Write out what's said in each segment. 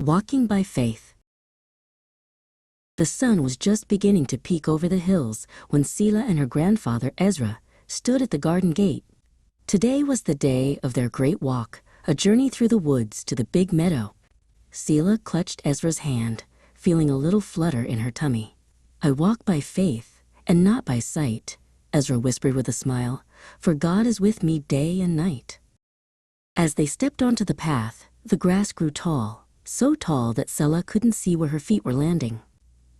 Walking by faith. The sun was just beginning to peek over the hills when Selah and her grandfather Ezra stood at the garden gate. Today was the day of their great walk, a journey through the woods to the big meadow. Selah clutched Ezra's hand, feeling a little flutter in her tummy. "I walk by faith and not by sight," Ezra whispered with a smile, "for God is with me day and night." As they stepped onto the path, the grass grew tall, so tall that Selah couldn't see where her feet were landing.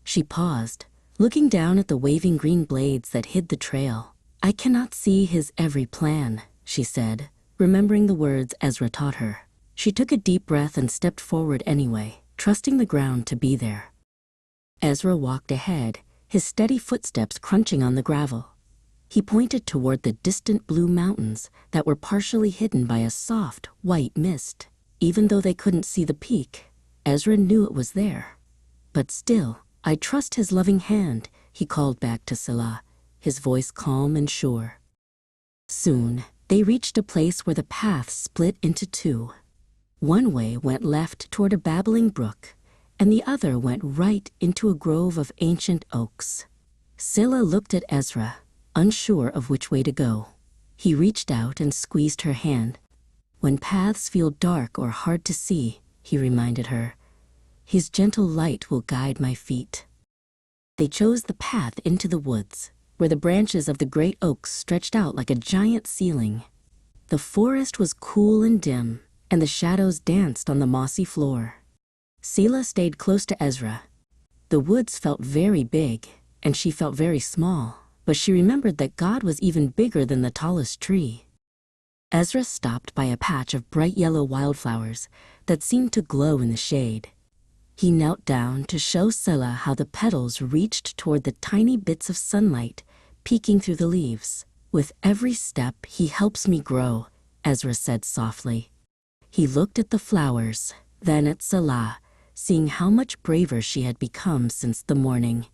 She paused, looking down at the waving green blades that hid the trail. "I cannot see his every plan," she said, remembering the words Ezra taught her. She took a deep breath and stepped forward anyway, trusting the ground to be there. Ezra walked ahead, his steady footsteps crunching on the gravel. He pointed toward the distant blue mountains that were partially hidden by a soft, white mist. Even though they couldn't see the peak, Ezra knew it was there. "But still, I trust his loving hand," he called back to Selah, his voice calm and sure. Soon, they reached a place where the path split into two. One way went left toward a babbling brook, and the other went right into a grove of ancient oaks. Selah looked at Ezra, unsure of which way to go. He reached out and squeezed her hand. "When paths feel dark or hard to see," he reminded her, "his gentle light will guide my feet." They chose the path into the woods, where the branches of the great oaks stretched out like a giant ceiling. The forest was cool and dim, and the shadows danced on the mossy floor. Selah stayed close to Ezra. The woods felt very big, and she felt very small, but she remembered that God was even bigger than the tallest tree. Ezra stopped by a patch of bright yellow wildflowers that seemed to glow in the shade. He knelt down to show Selah how the petals reached toward the tiny bits of sunlight peeking through the leaves. "With every step, he helps me grow," Ezra said softly. He looked at the flowers, then at Selah, seeing how much braver she had become since the morning.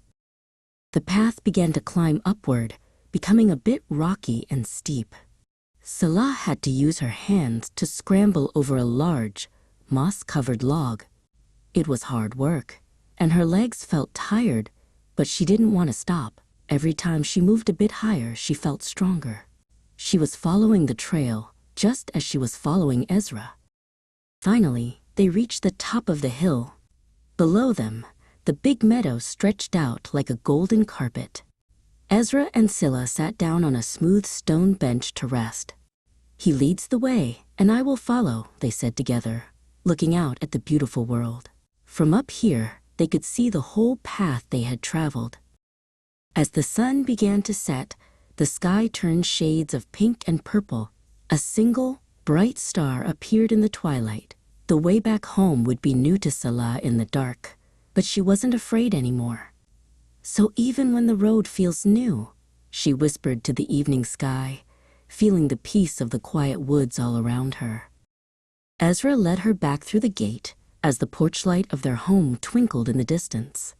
The path began to climb upward, becoming a bit rocky and steep. Selah had to use her hands to scramble over a large, moss-covered log. It was hard work, and her legs felt tired, but she didn't want to stop. Every time she moved a bit higher, she felt stronger. She was following the trail, just as she was following Ezra. Finally, they reached the top of the hill. Below them, the big meadow stretched out like a golden carpet. Ezra and Selah sat down on a smooth stone bench to rest. "He leads the way, and I will follow," they said together, looking out at the beautiful world. From up here, they could see the whole path they had traveled. As the sun began to set, the sky turned shades of pink and purple. A single, bright star appeared in the twilight. The way back home would be new to Selah in the dark, but she wasn't afraid anymore. "So even when the road feels new," she whispered to the evening sky, feeling the peace of the quiet woods all around her. Ezra led her back through the gate as the porch light of their home twinkled in the distance.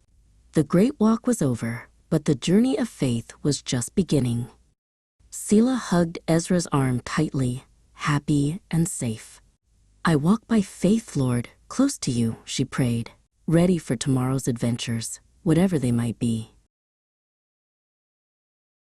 The great walk was over, but the journey of faith was just beginning. Selah hugged Ezra's arm tightly, happy and safe. "I walk by faith, Lord, close to you," she prayed, ready for tomorrow's adventures, whatever they might be.